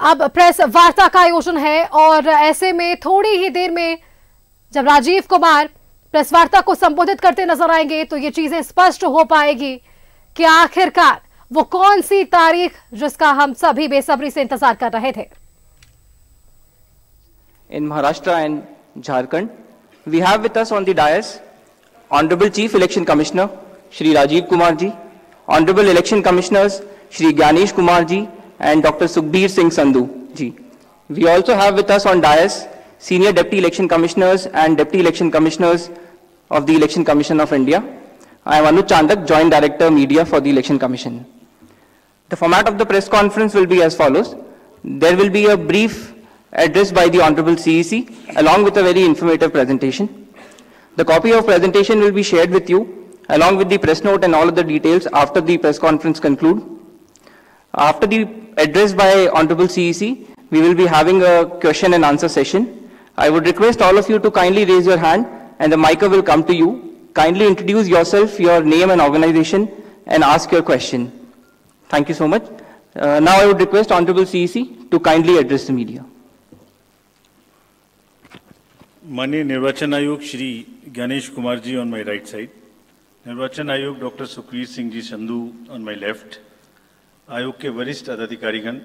अब प्रेस वार्ता का आयोजन है और ऐसे में थोड़ी ही देर में जब राजीव कुमार प्रेस वार्ता को संबोधित करते नजर आएंगे तो ये चीजें स्पष्ट हो पाएगी कि आखिरकार वो कौन सी तारीख जिसका हम सभी बेसब्री से इंतजार कर रहे थे। In Maharashtra and Jharkhand, we have with us on the dais Honorable Chief Election Commissioner Shri Rajiv Kumar ji, Honorable Election Commissioners Shri Gyanesh Kumar ji and Dr. Sukhbir Singh Sandhu ji. We also have with us on dais Senior Deputy Election Commissioners and Deputy Election Commissioners of the Election Commission of India. I am Anuj Chandak, Joint Director Media for the Election Commission. The format of the press conference will be as follows. There will be a brief address by the Honorable CEC along with a very informative presentation. The copy of presentation will be shared with you along with the press note and all of the details after the press conference conclude. After the address by Honorable CEC, we will be having a question and answer session. I would request all of you to kindly raise your hand and the mic will come to you. Kindly introduce yourself, your name and organization and ask your question. Thank you so much. Now I would request Honorable CEC to kindly address the media. माननीय निर्वाचन आयोग Shri Gyanesh Kumar ji on my right side, निर्वाचन आयोग doctor Sukhbir Singh ji Sandhu on my left, आयोग के वरिष्ठ अधिकारीगण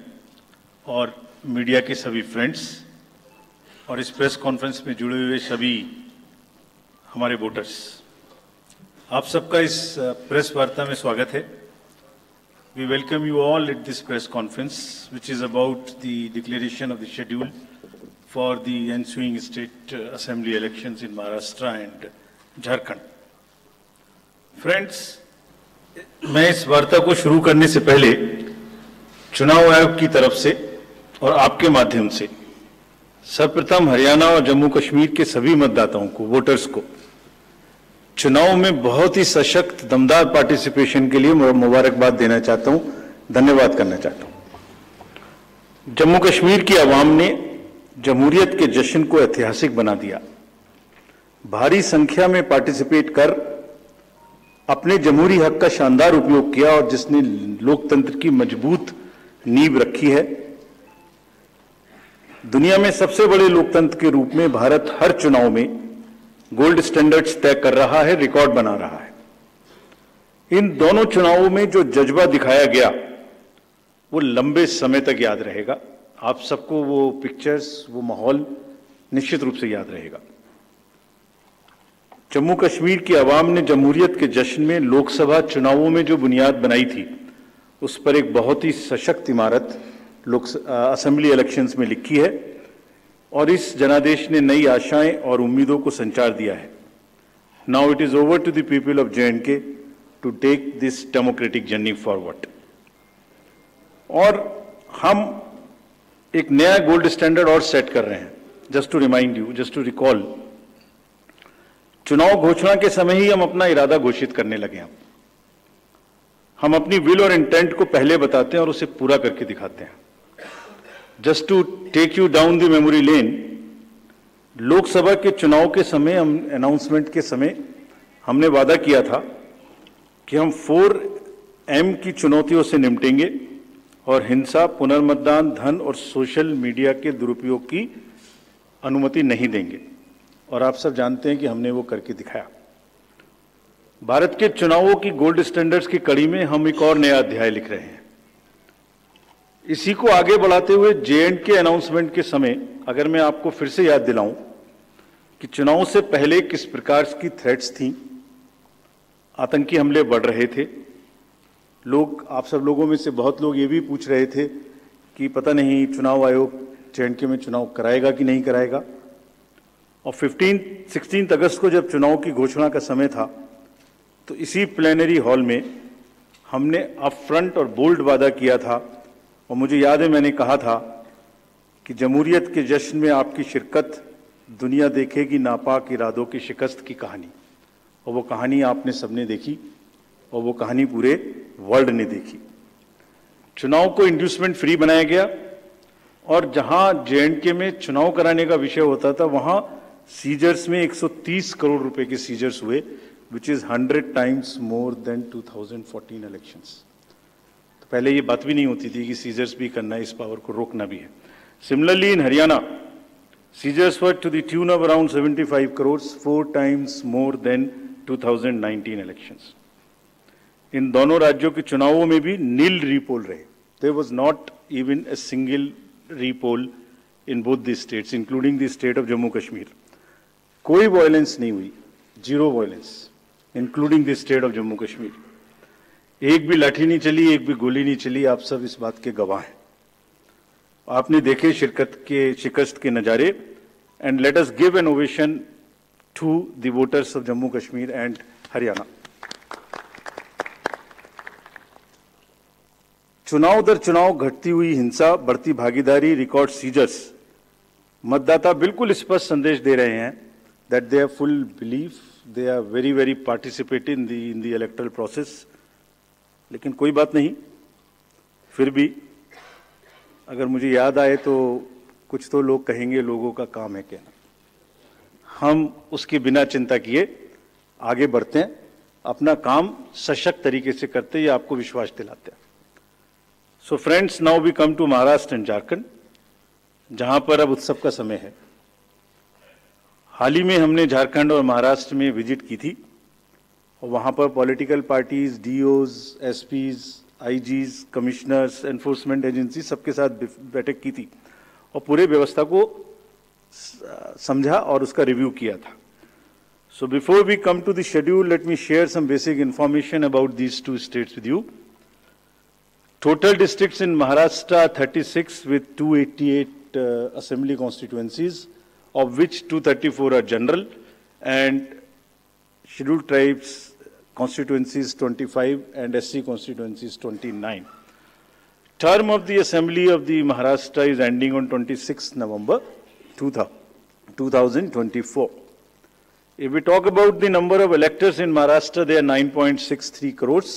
और मीडिया के सभी फ्रेंड्स और इस प्रेस कॉन्फ्रेंस में जुड़े हुए सभी हमारे वोटर्स, आप सबका इस प्रेस वार्ता में स्वागत है। We welcome you all at this press conference which is about the declaration of the schedule for the ensuing state assembly elections in Maharashtra and Jharkhand. Friends, मैं इस वार्ता को शुरू करने से पहले चुनाव आयोग की तरफ से और आपके माध्यम से सर्वप्रथम हरियाणा और जम्मू कश्मीर के सभी मतदाताओं को, वोटर्स को चुनाव में बहुत ही सशक्त दमदार पार्टिसिपेशन के लिए मुबारकबाद देना चाहता हूं, धन्यवाद करना चाहता हूं। जम्मू कश्मीर की आवाम ने जमहूरियत के जश्न को ऐतिहासिक बना दिया। भारी संख्या में पार्टिसिपेट कर अपने जमहूरी हक का शानदार उपयोग किया और जिसने लोकतंत्र की मजबूत नींव रखी है। दुनिया में सबसे बड़े लोकतंत्र के रूप में भारत हर चुनाव में गोल्ड स्टैंडर्ड्स तय कर रहा है, रिकॉर्ड बना रहा है। इन दोनों चुनावों में जो जज्बा दिखाया गया वो लंबे समय तक याद रहेगा। आप सबको वो पिक्चर्स, वो माहौल निश्चित रूप से याद रहेगा। जम्मू कश्मीर की आवाम ने जमहूरियत के जश्न में लोकसभा चुनावों में जो बुनियाद बनाई थी उस पर एक बहुत ही सशक्त इमारत असेंबली इलेक्शंस में लिखी है और इस जनादेश ने नई आशाएं और उम्मीदों को संचार दिया है। Now it is over to the people of J&K to take this democratic journey forward. और हम एक नया गोल्ड स्टैंडर्ड और सेट कर रहे हैं। Just to remind you, just to recall, चुनाव घोषणा के समय ही हम अपना इरादा घोषित करने लगे। हम अपनी विल और इंटेंट को पहले बताते हैं और उसे पूरा करके दिखाते हैं। Just to take you down the memory lane, Lok Sabha के चुनाव के समय, हम अनाउंसमेंट के समय हमने वादा किया था कि हम 4M की चुनौतियों से निपटेंगे और हिंसा, पुनर्मतदान, धन और सोशल मीडिया के दुरुपयोग की अनुमति नहीं देंगे। और आप सब जानते हैं कि हमने वो करके दिखाया। भारत के चुनावों की गोल्ड स्टैंडर्ड्स की कड़ी में हम एक और नया अध्याय लिख रहे हैं। इसी को आगे बढ़ाते हुए J&K अनाउंसमेंट के समय अगर मैं आपको फिर से याद दिलाऊं कि चुनाव से पहले किस प्रकार की थ्रेट्स थी, आतंकी हमले बढ़ रहे थे। लोग, आप सब लोगों में से बहुत लोग ये भी पूछ रहे थे कि पता नहीं चुनाव आयोग J&K में चुनाव कराएगा कि नहीं कराएगा। और 16 अगस्त को जब चुनाव की घोषणा का समय था तो इसी प्लेनरी हॉल में हमने अप फ्रंट और बोल्ड वादा किया था और मुझे याद है मैंने कहा था कि जमहूरियत के जश्न में आपकी शिरकत दुनिया देखेगी नापाक इरादों की शिकस्त की कहानी। और वो कहानी आपने सबने देखी और वो कहानी पूरे वर्ल्ड ने देखी। चुनाव को इंड्यूसमेंट फ्री बनाया गया और जहां J&K में चुनाव कराने का विषय होता था वहां सीजर्स में 130 करोड़ रुपए के सीजर्स हुए, which is 100 times more than 2014 elections. तो पहले ये बात भी नहीं होती थी कि सीजर्स भी करना है, इस पावर को रोकना भी है। Similarly in Haryana, seizures were to the tune of around 75 crores, 4 times more than 2019 elections. इन दोनों राज्यों के चुनावों में भी नील रीपोल रहे। There was not even a single repoll in both the states, including the state of Jammu Kashmir. कोई violence नहीं हुई, zero violence, including the state of Jammu Kashmir. एक भी लाठी नहीं चली, एक भी गोली नहीं चली, आप सब इस बात के गवाह हैं। आपने देखे शिकस्त के नजारे। And let us give an ovation to the voters of Jammu Kashmir and Haryana. चुनाव दर चुनाव घटती हुई हिंसा, बढ़ती भागीदारी, रिकॉर्ड सीजर्स, मतदाता बिल्कुल स्पष्ट संदेश दे रहे हैं that they have full belief, they are very participative in the electoral process. लेकिन कोई बात नहीं, फिर भी अगर मुझे याद आए तो कुछ तो लोग कहेंगे लोगों का काम है कहना। हम उसके बिना चिंता किए आगे बढ़ते हैं, अपना काम सशक्त तरीके से करते हैं, ये आपको विश्वास दिलाते हैं। So friends, now we come to Maharashtra and Jharkhand, जहां पर अब उत्सव का समय है। हाल ही में हमने झारखंड और महाराष्ट्र में विजिट की थी और वहां पर political parties, DOs, SPs, IGs, commissioners, enforcement agency सबके साथ बैठक की थी और पूरे व्यवस्था को समझा और उसका रिव्यू किया था। So before we come to the schedule, let me share some basic information about these two states with you. Total districts in Maharashtra 36 with 288 assembly constituencies, of which 234 are general, and scheduled tribes constituencies 25 and SC constituencies 29. Term of the assembly of the Maharashtra is ending on 26 November 2024. If we talk about the number of electors in Maharashtra, they are 9.63 crores.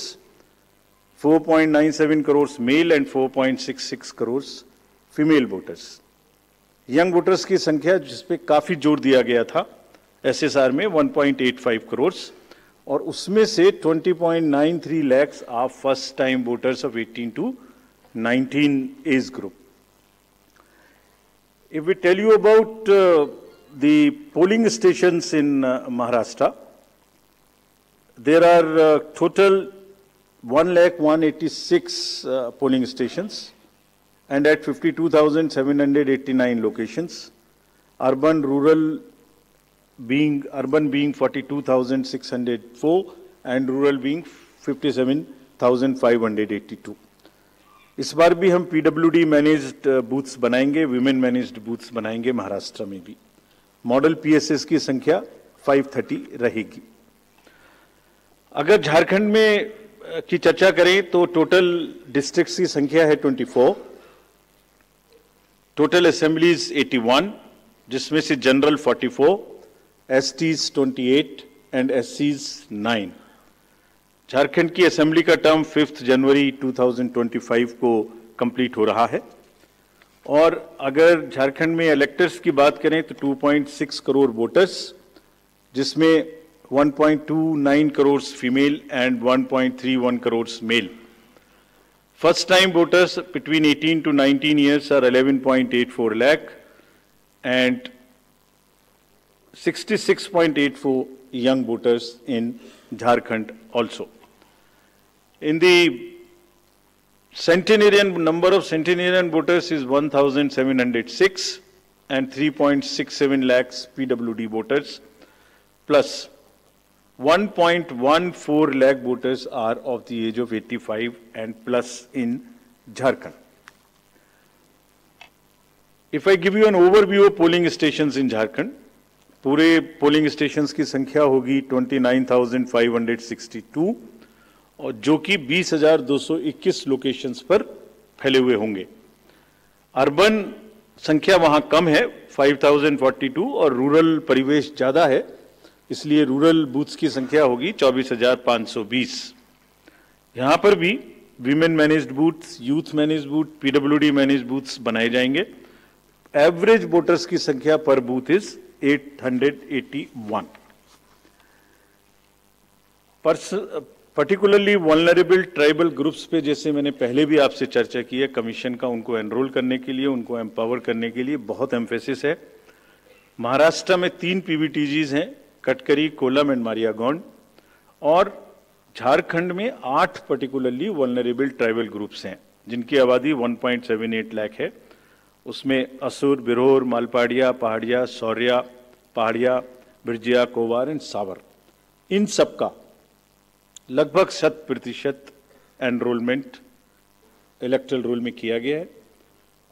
4.97 crores male and 4.66 crores female voters. Young voters की संख्या जिस पे काफी जोर दिया गया था SSR में 1.85 करोड़, और उसमें से 20.93 lakhs are first time voters of 18 to 19 age group. If we tell you about the polling stations in Maharashtra, there are total 1,186 polling stations and at 52,789 locations. Urban being 42,604 and rural being 57,582. इस बार भी हम PWD managed booths बनाएंगे, women managed booths बनाएंगे महाराष्ट्र में भी। Model PSS की संख्या 530 रहेगी। अगर झारखंड में की चर्चा करें तो टोटल डिस्ट्रिक्ट्स की संख्या है 24, टोटल असेंबलीज 81, जिसमें से जनरल 44, एसटीज 28 एंड एससीज 9। झारखंड की असेंबली का टर्म 5 जनवरी 2025 को कंप्लीट हो रहा है। और अगर झारखंड में इलेक्टर्स की बात करें तो 2.6 करोड़ वोटर्स, जिसमें 1.29 crores female and 1.31 crores male. First time voters between 18 to 19 years are 11.84 lakh and 66.84 young voters in Jharkhand also. In the centenarian, number of centenarian voters is 1,706 and 3.67 lakhs PWD voters, plus 1.14 lakh voters are of the age of 85 and plus in Jharkhand. If I give you an overview of polling stations in Jharkhand, पूरे polling stations की संख्या होगी 29,562 और जो कि 20,221 locations पर फैले हुए होंगे। अर्बन संख्या वहां कम है 5,042 और रूरल परिवेश ज्यादा है, इसलिए रूरल बूथ्स की संख्या होगी 24,520। यहां पर भी women managed booths, youth managed booth, PWD managed booths बनाए जाएंगे। एवरेज वोटर्स की संख्या पर booth is 881। Particularly vulnerable tribal groups पे जैसे मैंने पहले भी आपसे चर्चा की है, कमीशन का उनको एनरोल करने के लिए, उनको एम्पावर करने के लिए बहुत एम्फेसिस है। महाराष्ट्र में 3 पीवीटीजीज हैं, कटकरी, कोलम एंड मारियागौंड, और झारखंड में 8 पर्टिकुलरली वल्नरेबल ट्राइबल ग्रुप्स हैं जिनकी आबादी 1.78 लाख है। उसमें असुर, बिरोर, मालपाड़िया, पहाड़िया, सौर्या, पहाड़िया, बिरजिया, कोवार एंड सावर, इन सबका लगभग 100% एनरोलमेंट इलेक्ट्रल रोल में किया गया है।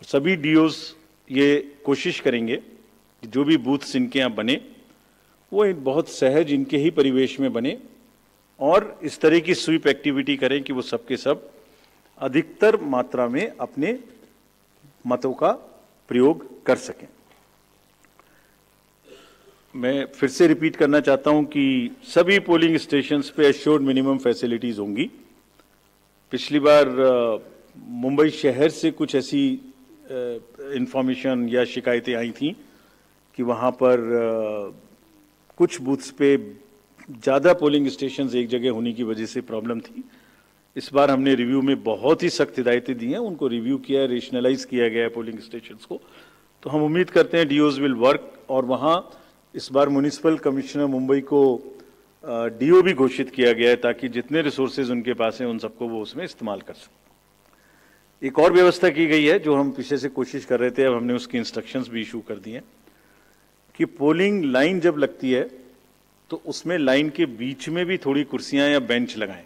सभी डीओज ये कोशिश करेंगे कि जो भी बूथ्स इनके यहाँ बने वो बहुत सहज इनके ही परिवेश में बने और इस तरह की स्वीप एक्टिविटी करें कि वो सबके सब अधिकतर मात्रा में अपने मतों का प्रयोग कर सकें। मैं फिर से रिपीट करना चाहता हूं कि सभी पोलिंग स्टेशंस पे एश्योर्ड मिनिमम फैसिलिटीज होंगी। पिछली बार मुंबई शहर से कुछ ऐसी इंफॉर्मेशन या शिकायतें आई थी कि वहां पर कुछ बूथ्स पे ज़्यादा पोलिंग स्टेशंस एक जगह होने की वजह से प्रॉब्लम थी। इस बार हमने रिव्यू में बहुत ही सख्त हिदायतें दी हैं, उनको रिव्यू किया है, रेशनलाइज किया गया है पोलिंग स्टेशंस को। तो हम उम्मीद करते हैं डीओज विल वर्क, और वहाँ इस बार म्युनिसिपल कमिश्नर मुंबई को डीओ भी घोषित किया गया है ताकि जितने रिसोर्सेज उनके पास हैं उन सबको वो उसमें इस्तेमाल कर सकें। एक और व्यवस्था की गई है जो हम पीछे से कोशिश कर रहे थे, अब हमने उसकी इंस्ट्रक्शंस भी इशू कर दिए हैं कि पोलिंग लाइन जब लगती है तो उसमें लाइन के बीच में भी थोड़ी कुर्सियां या बेंच लगाएं,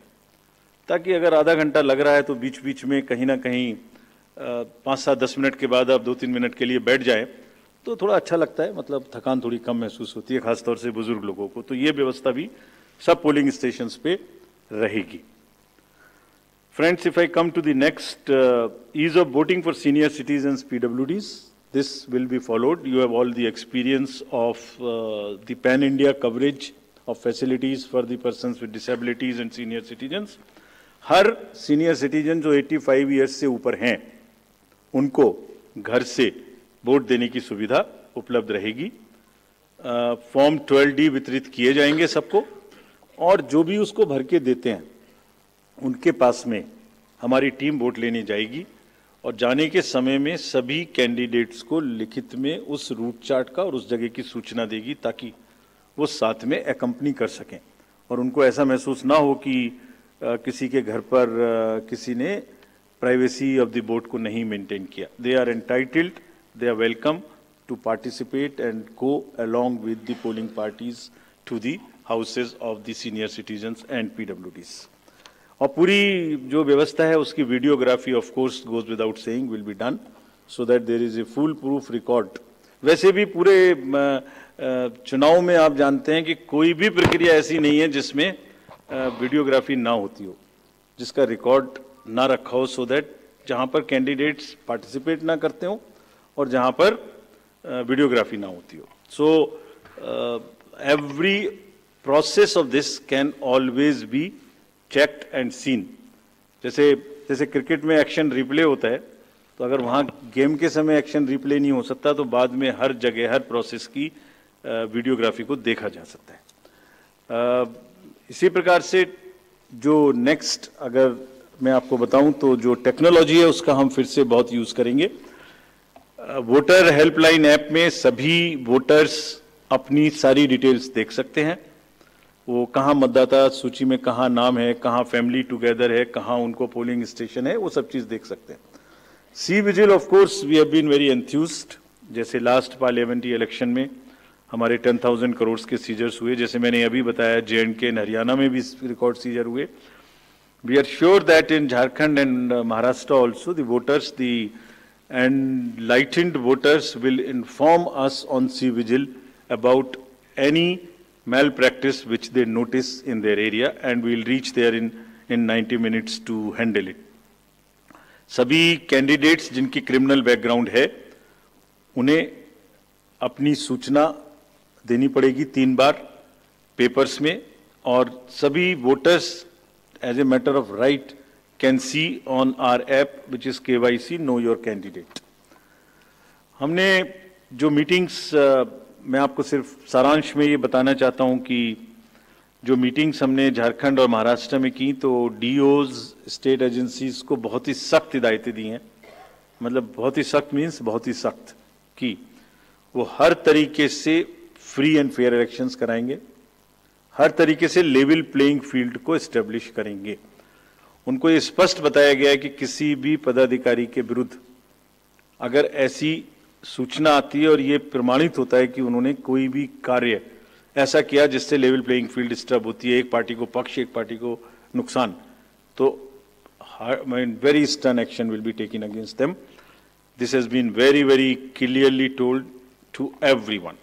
ताकि अगर आधा घंटा लग रहा है तो बीच बीच में कहीं ना कहीं 5-7-10 मिनट के बाद आप 2-3 मिनट के लिए बैठ जाएं तो थोड़ा अच्छा लगता है, मतलब थकान थोड़ी कम महसूस होती है, खासतौर से बुजुर्ग लोगों को। तो ये व्यवस्था भी सब पोलिंग स्टेशंस पे रहेगी। Friends, if I come to the next, ease of voting for senior citizens PWDs, this will be followed. You have all the experience of the pan-India coverage of facilities for the persons with disabilities and senior citizens. Her senior citizen जो 85 years से ऊपर हैं उनको घर से vote देने की सुविधा उपलब्ध रहेगी। फॉर्म 12D वितरित किए जाएंगे सबको, और जो भी उसको भर के देते हैं उनके पास में हमारी टीम वोट लेने जाएगी और जाने के समय में सभी कैंडिडेट्स को लिखित में उस रूट चार्ट का और उस जगह की सूचना देगी ताकि वो साथ में एकम्पनी कर सकें और उनको ऐसा महसूस ना हो कि किसी के घर पर किसी ने प्राइवेसी ऑफ द वोट को नहीं मेंटेन किया। They are entitled, they are welcome to participate and go along with the polling parties to the houses of the senior citizens and PWDs। और पूरी जो व्यवस्था है उसकी videography of course goes without saying will be done so that there is a foolproof record. वैसे भी पूरे चुनाव में आप जानते हैं कि कोई भी प्रक्रिया ऐसी नहीं है जिसमें वीडियोग्राफी ना होती हो, जिसका रिकॉर्ड ना रखा हो, सो दैट जहां पर कैंडिडेट्स पार्टिसिपेट ना करते हो और जहां पर वीडियोग्राफी ना होती हो। So every process of this can always be checked and seen. जैसे क्रिकेट में एक्शन रिप्ले होता है, तो अगर वहाँ गेम के समय एक्शन रिप्ले नहीं हो सकता तो बाद में हर जगह हर प्रोसेस की वीडियोग्राफी को देखा जा सकता है। इसी प्रकार से जो नेक्स्ट अगर मैं आपको बताऊं तो जो टेक्नोलॉजी है उसका हम फिर से बहुत यूज करेंगे। वोटर हेल्पलाइन ऐप में सभी वोटर्स अपनी सारी डिटेल्स देख सकते हैं, वो कहाँ मतदाता सूची में कहाँ नाम है, कहाँ फैमिली टुगेदर है, कहाँ उनको पोलिंग स्टेशन है, वो सब चीज़ देख सकते हैं। C vigil of course we have been very enthused. जैसे लास्ट पार्लियामेंट्री इलेक्शन में हमारे 10,000 करोड़ के सीजर्स हुए, जैसे मैंने अभी बताया J&K एंड हरियाणा में भी रिकॉर्ड सीजर हुए। We are sure that in Jharkhand and Maharashtra also the voters the enlightened voters will inform us on C vigil about any malpractice which they notice in their area and we will reach there in 90 minutes to handle it. सभी candidates जिनकी criminal background है उन्हें अपनी सूचना देनी पड़ेगी 3 बार papers में, और सभी voters as a matter of right can see on our app which is KYC know your candidate. हमने जो मीटिंग्स मैं आपको सिर्फ सारांश में ये बताना चाहता हूं कि जो मीटिंग्स हमने झारखंड और महाराष्ट्र में की, तो डीओज स्टेट एजेंसीज को बहुत ही सख्त हिदायतें दी हैं, मतलब बहुत ही सख्त मीन्स बहुत ही सख्त, कि वो हर तरीके से फ्री एंड फेयर इलेक्शंस कराएंगे, हर तरीके से लेवल प्लेइंग फील्ड को एस्टेब्लिश करेंगे। उनको ये स्पष्ट बताया गया है कि किसी भी पदाधिकारी के विरुद्ध अगर ऐसी सूचना आती है और ये प्रमाणित होता है कि उन्होंने कोई भी कार्य ऐसा किया जिससे लेवल प्लेइंग फील्ड डिस्टर्ब होती है, एक पार्टी को पक्ष एक पार्टी को नुकसान, तो very stern action will be taken against them. This has been very very clearly told to everyone.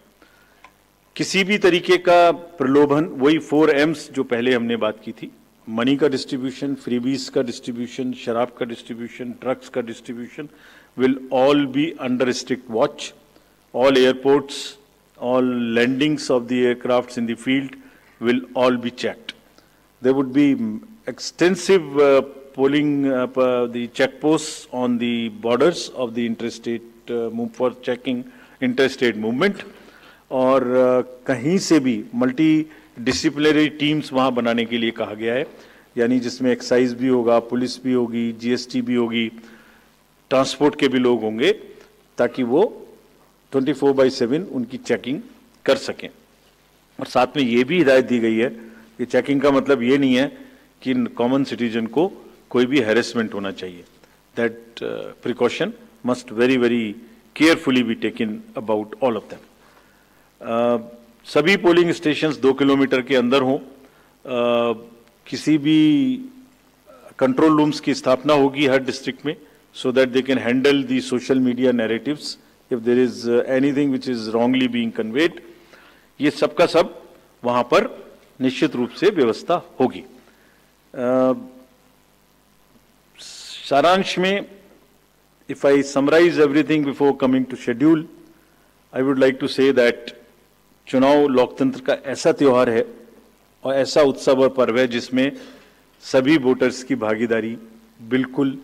किसी भी तरीके का प्रलोभन, वही 4 M's जो पहले हमने बात की थी, मनी का डिस्ट्रीब्यूशन, फ्रीबीज का डिस्ट्रीब्यूशन, शराब का डिस्ट्रीब्यूशन, ड्रग्स का distribution will all be under strict watch. All airports, all landings of the aircrafts in the field will all be checked. There would be extensive polling, the checkposts on the borders of the interstate for checking interstate movement. और कहीं से भी multi disciplinary teams वहाँ बनाने के लिए कहा गया है, यानी जिसमें एक्साइज भी होगा, पुलिस भी होगी, जीएसटी भी होगी, ट्रांसपोर्ट के भी लोग होंगे, ताकि वो 24/7 उनकी चेकिंग कर सकें। और साथ में ये भी हिदायत दी गई है कि चेकिंग का मतलब ये नहीं है कि कॉमन सिटीजन को कोई भी हैरेसमेंट होना चाहिए। That precaution must very very carefully be taken about all of them. सभी पोलिंग स्टेशंस 2 किलोमीटर के अंदर हों। किसी भी कंट्रोल रूम्स की स्थापना होगी हर डिस्ट्रिक्ट में, so that they can handle the social media narratives if there is anything which is wrongly being conveyed. ये सब का सब वहाँ पर निश्चित रूप से व्यवस्था होगी। सारांश में, if I summarize everything before coming to schedule, I would like to say that चुनाव लोकतंत्र का ऐसा त्योहार है और ऐसा उत्सव और पर्व है जिसमें सभी वोटर्स की भागीदारी बिल्कुल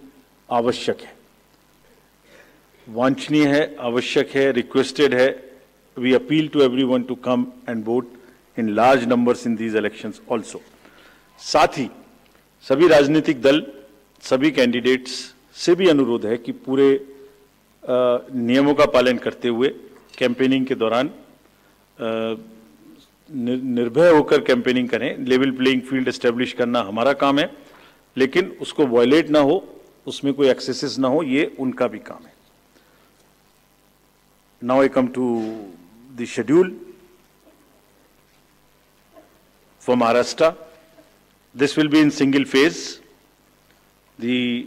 आवश्यक है, वांछनीय है, आवश्यक है, रिक्वेस्टेड है। We appeal to everyone to come and vote in large numbers in these elections also. साथ ही सभी राजनीतिक दल, सभी कैंडिडेट्स से भी अनुरोध है कि पूरे नियमों का पालन करते हुए कैंपेनिंग के दौरान निर्भय होकर कैंपेनिंग करें। लेवल प्लेइंग फील्ड एस्टेब्लिश करना हमारा काम है, लेकिन उसको वायलेट ना हो, उसमें कोई एक्सेसेस ना हो, ये उनका भी काम है। Now I come to the schedule for Maharashtra. This will be in single phase. The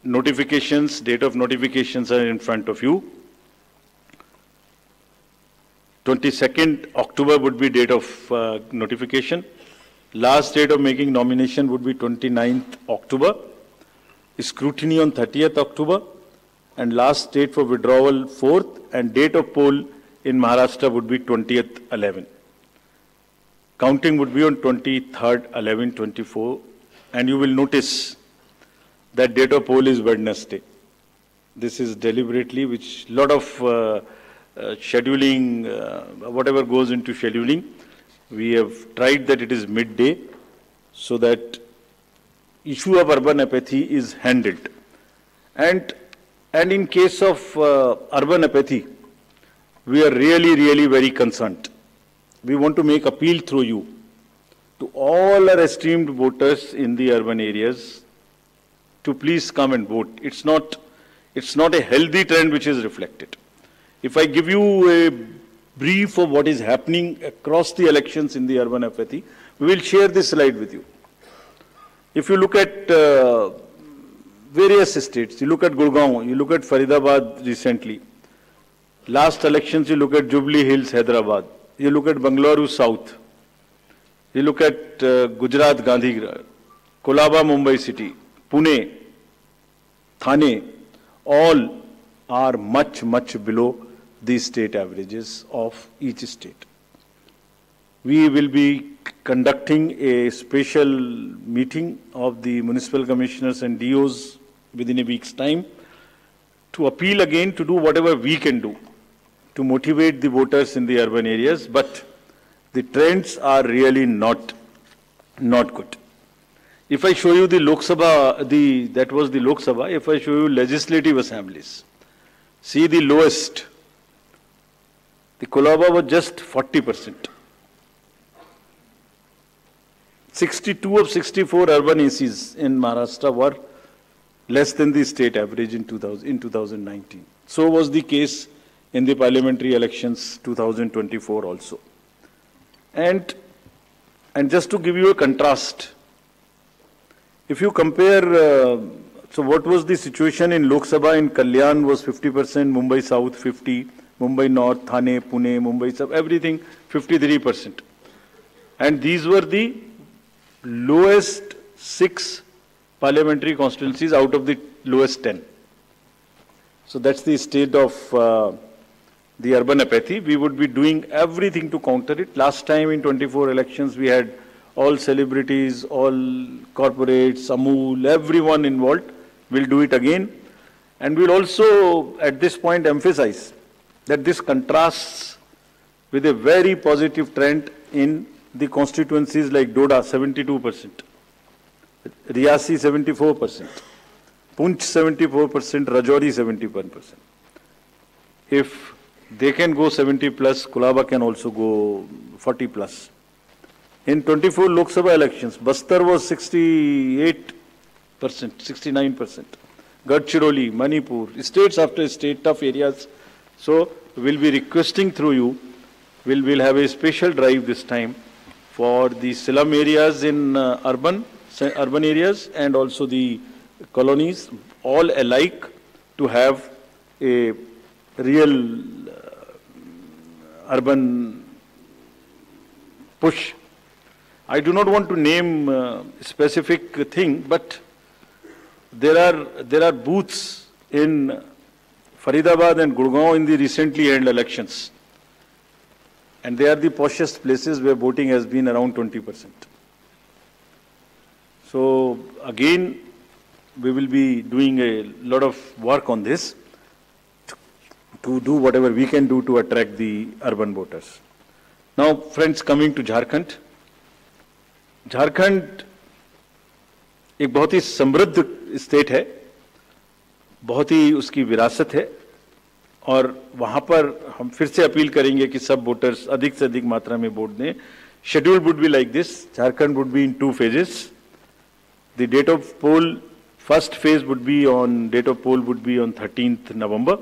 notifications, date of notifications are in front of you. 22nd October would be date of notification. Last date of making nomination would be 29th October. Scrutiny on 30th October. And last date for withdrawal 4th, and date of poll in Maharashtra would be 20th 11. Counting would be on 23rd 11 24, and you will notice that date of poll is Wednesday. This is deliberately, which lot of scheduling, whatever goes into scheduling, we have tried that it is midday, so that issue of urban apathy is handled. And in case of urban apathy, we are really very concerned. We want to make appeal through you to all our esteemed voters in the urban areas to please come and vote. It's not a healthy trend which is reflected. If I give you a brief of what is happening across the elections in the urban apathy, we will share this slide with you. If you look at various states, you look at Gurgaon, you look at Faridabad recently. Last elections, you look at Jubilee Hills, Hyderabad. You look at Bangalore South. You look at Gujarat, Gandhigram, Kolaba, Mumbai City, Pune, Thane, all are much below the state averages of each state. We will be conducting a special meeting of the municipal commissioners and DOs within a week's time to appeal again to do whatever we can do to motivate the voters in the urban areas, but the trends are really not not good. If I show you the Lok Sabha, that was the Lok Sabha. If I show you legislative assemblies, see the lowest. The Colaba was just 40%. 62 of 64 urban ACs in Maharashtra were less than the state average in 2019. So was the case in the parliamentary elections 2024 also. And just to give you a contrast, if you compare, so what was the situation in Lok Sabha in Kalyan was 50%, Mumbai South 50%, Mumbai North, Thane, Pune, Mumbai South, everything 53%. And these were the lowest 6 parliamentary constituencies out of the lowest 10. So that's the state of the urban apathy. We would be doing everything to counter it. Last time in 24 elections, we had all celebrities, all corporates, Amul, everyone involved. We'll do it again. And we'll also, at this point, emphasize that this contrasts with a very positive trend in the constituencies like Doda, 72%, Riyasi, 74%, Punch, 74%, Rajouri, 71%. If they can go 70 plus, Colaba can also go 40 plus. In 24 Lok Sabha elections, Bastar was 68%, 69%. Gadchiroli, Manipur, states after state, tough areas. So we'll be requesting through you, we'll have a special drive this time for the slum areas in urban areas and also the colonies, all alike, to have a real urban push. I do not want to name a specific thing, but there are booths in Faridabad and Gurgaon in the recently held elections, and they are the poshest places where voting has been around 20%. So again, we will be doing a lot of work on this to do whatever we can do to attract the urban voters. Now, friends, coming to Jharkhand. Jharkhand एक बहुत ही समृद्ध state है, बहुत ही उसकी विरासत है, और वहां पर हम फिर से अपील करेंगे कि सब वोटर्स अधिक से अधिक मात्रा में वोट दें. Schedule would be like this. Jharkhand would be in 2 phases. The date of poll, first phase would be on, date of poll would be on 13th November,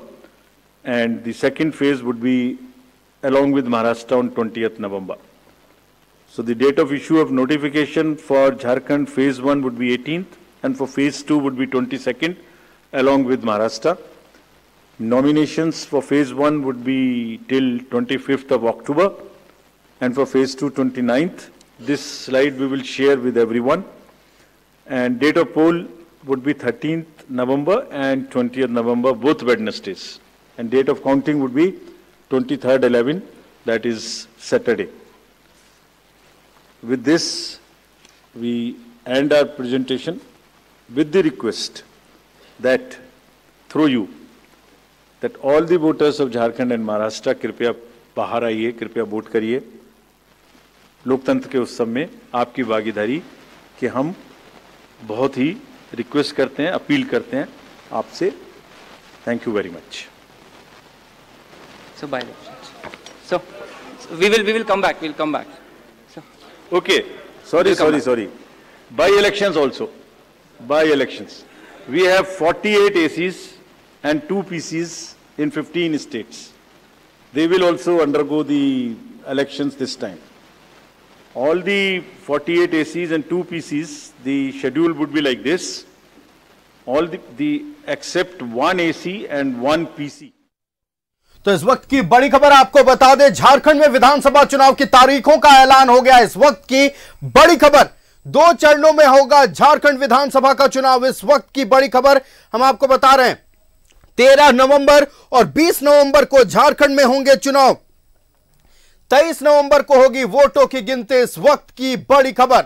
and the second phase would be along with Maharashtra on 20th November. So the date of issue of notification for Jharkhand phase 1 would be 18th, and for phase 2 would be 22nd, along with Maharashtra. Nominations for phase 1 would be till 25th of October, and for phase 2, 29th. This slide we will share with everyone. And date of poll would be 13th November and 20th November, both Wednesdays. And date of counting would be 23rd 11, that is Saturday. With this, we end our presentation with the request that through you, that all the voters of Jharkhand and Maharashtra कृपया बाहर आइए, कृपया vote करिए. लोकतंत्र के उत्सव में आपकी भागीदारी कि हम बहुत ही रिक्वेस्ट करते हैं, अपील करते हैं आपसे. Thank you very much. So by elections. So we will come back. We'll come back. So okay. Sorry. By elections also. By elections. We have 48 ACs and 2 PCs in 15 states. They will also undergo the elections this time. All the 48 ACs and 2 PCs, the schedule would be like this. All the except 1 AC and 1 PC. तो इस वक्त की बड़ी खबर आपको बता दें, झारखंड में विधानसभा चुनाव की तारीखों का ऐलान हो गया. इस वक्त की बड़ी खबर, 2 चरणों में होगा झारखंड विधानसभा का चुनाव. इस वक्त की बड़ी खबर हम आपको बता रहे हैं, 13 नवंबर और 20 नवंबर को झारखंड में होंगे चुनाव. 23 नवंबर को होगी वोटों की गिनती. इस वक्त की बड़ी खबर.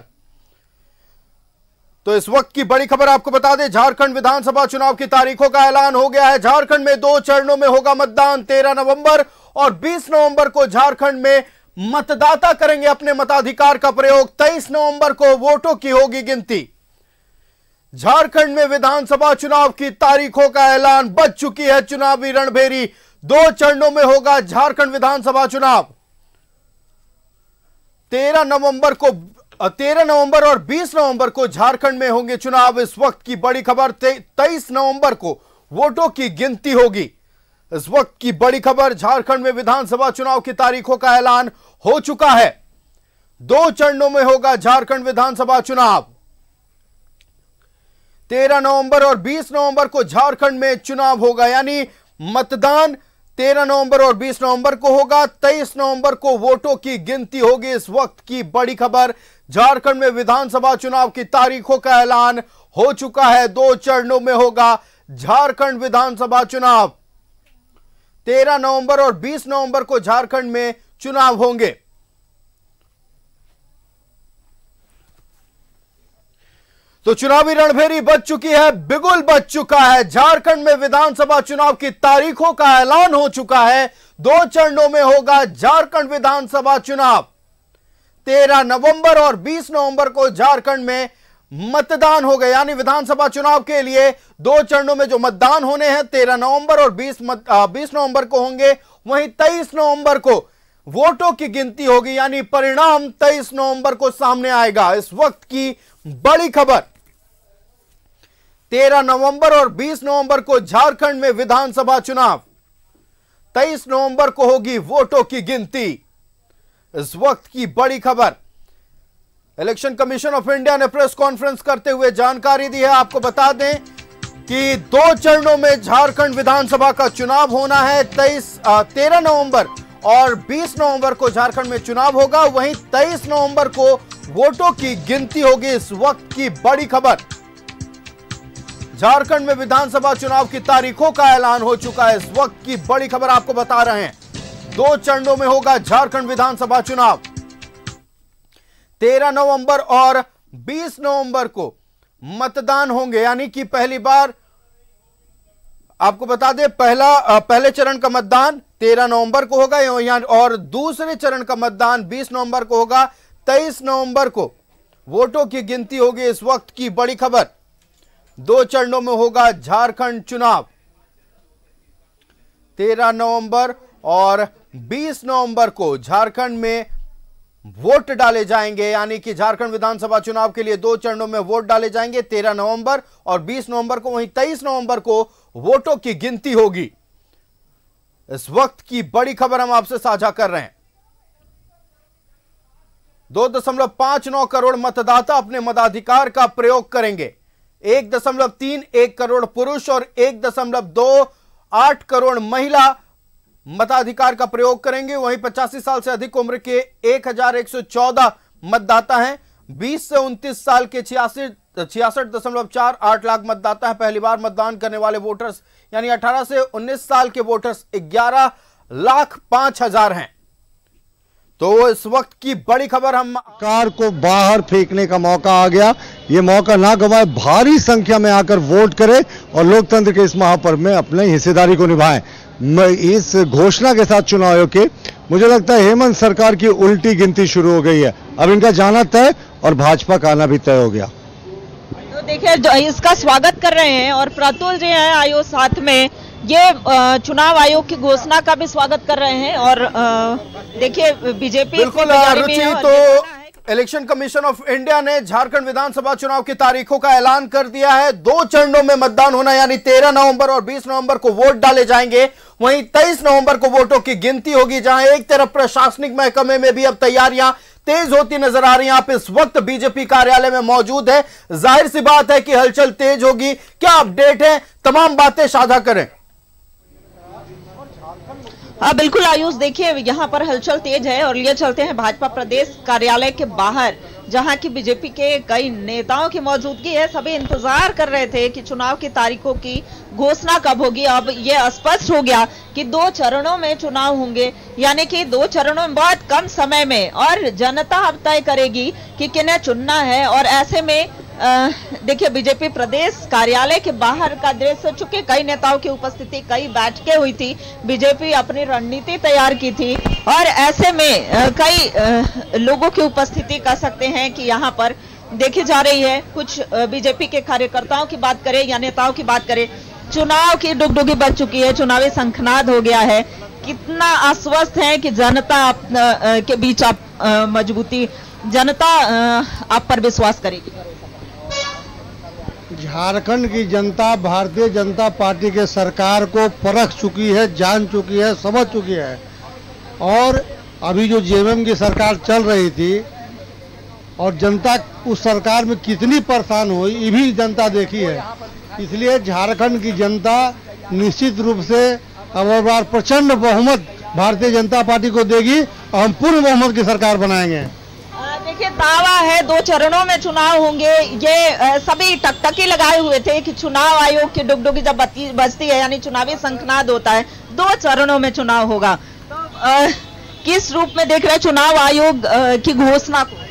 तो इस वक्त की बड़ी खबर आपको बता दें, झारखंड विधानसभा चुनाव की तारीखों का ऐलान हो गया है. झारखंड में 2 चरणों में होगा मतदान. 13 नवंबर और 20 नवंबर को झारखंड में मतदाता करेंगे अपने मताधिकार का प्रयोग। 23 नवंबर को वोटों की होगी गिनती। झारखंड में विधानसभा चुनाव की तारीखों का ऐलान, बच चुकी है चुनावी रणभेरी। 2 चरणों में होगा झारखंड विधानसभा चुनाव। 13 नवंबर और 20 नवंबर को झारखंड में होंगे चुनाव। इस वक्त की बड़ी खबर, 23 नवंबर को वोटों की गिनती होगी। इस वक्त की बड़ी खबर, झारखंड में विधानसभा चुनाव की तारीखों का ऐलान हो चुका है। 2 चरणों में होगा झारखंड विधानसभा चुनाव। 13 नवंबर और 20 नवंबर को झारखंड में चुनाव होगा, यानी मतदान 13 नवंबर और 20 नवंबर को होगा। 23 नवंबर को वोटों की गिनती होगी। इस वक्त की बड़ी खबर, झारखंड में विधानसभा चुनाव की तारीखों का ऐलान हो चुका है। 2 चरणों में होगा झारखंड विधानसभा चुनाव। 13 नवंबर और 20 नवंबर को झारखंड में चुनाव होंगे। तो चुनावी रणभेरी बच चुकी है, बिगुल बच चुका है। झारखंड में विधानसभा चुनाव की तारीखों का ऐलान हो चुका है। 2 चरणों में होगा झारखंड विधानसभा चुनाव। 13 नवंबर और 20 नवंबर को झारखंड में मतदान हो गए, यानी विधानसभा चुनाव के लिए 2 चरणों में जो मतदान होने हैं 13 नवंबर और 20 नवंबर को होंगे। वहीं 23 नवंबर को वोटों की गिनती होगी, यानी परिणाम 23 नवंबर को सामने आएगा। इस वक्त की बड़ी खबर, 13 नवंबर और 20 नवंबर को झारखंड में विधानसभा चुनाव। 23 नवंबर को होगी वोटों की गिनती। इस वक्त की बड़ी खबर, इलेक्शन कमीशन ऑफ इंडिया ने प्रेस कॉन्फ्रेंस करते हुए जानकारी दी है। आपको बता दें कि 2 चरणों में झारखंड विधानसभा का चुनाव होना है। 13 नवंबर और 20 नवंबर को झारखंड में चुनाव होगा। वहीं 23 नवंबर को वोटों की गिनती होगी। इस वक्त की बड़ी खबर, झारखंड में विधानसभा चुनाव की तारीखों का ऐलान हो चुका है। इस वक्त की बड़ी खबर आपको बता रहे हैं। 2 चरणों में होगा झारखंड विधानसभा चुनाव। 13 नवंबर और 20 नवंबर को मतदान होंगे, यानी कि पहली बार, आपको बता दें, पहले चरण का मतदान 13 नवंबर को होगा और दूसरे चरण का मतदान 20 नवंबर को होगा। 23 नवंबर को वोटों की गिनती होगी। इस वक्त की बड़ी खबर, 2 चरणों में होगा झारखंड चुनाव। 13 नवंबर और 20 नवंबर को झारखंड में वोट डाले जाएंगे, यानी कि झारखंड विधानसभा चुनाव के लिए 2 चरणों में वोट डाले जाएंगे। 13 नवंबर और 20 नवंबर को, वहीं 23 नवंबर को वोटों की गिनती होगी। इस वक्त की बड़ी खबर हम आपसे साझा कर रहे हैं। 2.59 करोड़ मतदाता अपने मताधिकार का प्रयोग करेंगे। 1.31 करोड़ पुरुष और 1.28 करोड़ महिला मताधिकार का प्रयोग करेंगे। वहीं 85 साल से अधिक उम्र के 1114 मतदाता हैं। 20 से 29 साल के 66.48 लाख मतदाता हैं। पहली बार मतदान करने वाले वोटर्स, यानी 18 से 19 साल के वोटर्स 11,05,000 हैं। तो इस वक्त की बड़ी खबर, हम सरकार को बाहर फेंकने का मौका आ गया। ये मौका ना गवाए, भारी संख्या में आकर वोट करें और लोकतंत्र के इस महापर्व में अपने हिस्सेदारी को निभाएं। इस घोषणा के साथ चुनाव आयोग के, मुझे लगता है हेमंत सरकार की उल्टी गिनती शुरू हो गई है। अब इनका जाना तय और भाजपा का आना भी तय हो गया। तो देखिए, इसका स्वागत कर रहे हैं और प्रतुल जी हैं आयोग साथ में, ये चुनाव आयोग की घोषणा का भी स्वागत कर रहे हैं। और देखिए, बीजेपी बिल्कुल रुचि, तो इलेक्शन कमीशन ऑफ इंडिया ने झारखंड विधानसभा चुनाव की तारीखों का ऐलान कर दिया है। 2 चरणों में मतदान होना, यानी 13 नवंबर और 20 नवंबर को वोट डाले जाएंगे। वहीं 23 नवंबर को वोटों की गिनती होगी, जहां एक तरफ प्रशासनिक महकमे में भी अब तैयारियां तेज होती नजर आ रही हैं। आप इस वक्त बीजेपी कार्यालय में मौजूद है, जाहिर सी बात है कि हलचल तेज होगी। क्या अपडेट है, तमाम बातें साझा करें। हाँ बिल्कुल आयुष, देखिए यहाँ पर हलचल तेज है और लिए चलते हैं भाजपा प्रदेश कार्यालय के बाहर, जहाँ की बीजेपी के कई नेताओं की मौजूदगी है। सभी इंतजार कर रहे थे कि चुनाव की तारीखों की घोषणा कब होगी। अब ये स्पष्ट हो गया कि 2 चरणों में चुनाव होंगे, यानी कि 2 चरणों में बहुत कम समय में, और जनता अब तय करेगी कि किन्हें चुनना है। और ऐसे में देखिए, बीजेपी प्रदेश कार्यालय के बाहर का दृश्य, चूंकि कई नेताओं की उपस्थिति, कई बैठकें हुई थी, बीजेपी अपनी रणनीति तैयार की थी और ऐसे में कई लोगों की उपस्थिति कह सकते हैं कि यहाँ पर देखी जा रही है। कुछ बीजेपी के कार्यकर्ताओं की बात करें या नेताओं की बात करें, चुनाव की डुगडुगी बज चुकी है, चुनावी शंखनाद हो गया है। कितना आश्वस्त है कि जनता के बीच आप मजबूती, जनता आप पर विश्वास करेगी? झारखंड की जनता भारतीय जनता पार्टी के सरकार को परख चुकी है, जान चुकी है, समझ चुकी है। और अभी जो जेएमएम की सरकार चल रही थी और जनता उस सरकार में कितनी परेशान हुई, ये भी जनता देखी है। इसलिए झारखंड की जनता निश्चित रूप से अब बार प्रचंड बहुमत भारतीय जनता पार्टी को देगी और हम पूर्ण बहुमत की सरकार बनाएंगे। देखिए, दावा है 2 चरणों में चुनाव होंगे। ये सभी टकटकी लगाए हुए थे कि चुनाव आयोग की डुगडुगी जब बजती है, यानी चुनावी शंखनाद होता है, 2 चरणों में चुनाव होगा। तो किस रूप में देख रहे हैं चुनाव आयोग की घोषणा को?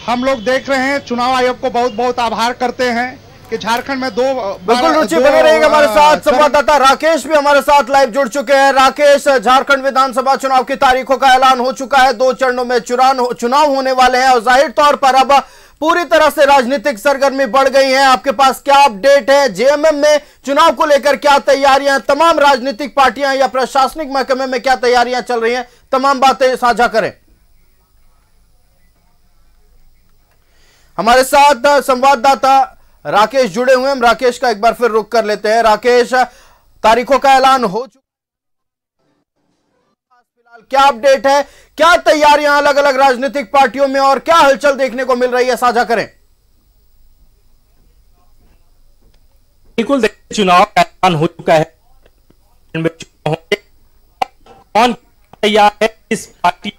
हम लोग देख रहे हैं, चुनाव आयोग को बहुत बहुत आभार करते हैं कि झारखंड में बिल्कुल रुचि बने रहेगा हमारे साथ। संवाददाता राकेश भी हमारे साथ लाइव जुड़ चुके हैं। राकेश, झारखंड विधानसभा चुनाव की तारीखों का ऐलान हो चुका है, 2 चरणों में चुनाव होने वाले हैं और जाहिर तौर पर अब पूरी तरह से राजनीतिक सरगर्मी बढ़ गई है। आपके पास क्या अपडेट है? जेएमएम में चुनाव को लेकर क्या तैयारियां, तमाम राजनीतिक पार्टियां या प्रशासनिक महकमे में क्या तैयारियां चल रही हैं, तमाम बातें साझा करें। हमारे साथ संवाददाता राकेश जुड़े हुए हैं, हम राकेश का एक बार फिर रुख कर लेते हैं। राकेश, तारीखों का ऐलान हो चुका, फिलहाल क्या अपडेट है, क्या तैयारियां अलग अलग राजनीतिक पार्टियों में और क्या हलचल देखने को मिल रही है, साझा करें। बिल्कुल, चुनाव का ऐलान हो चुका है। कौन तैयार है इस पार्टी?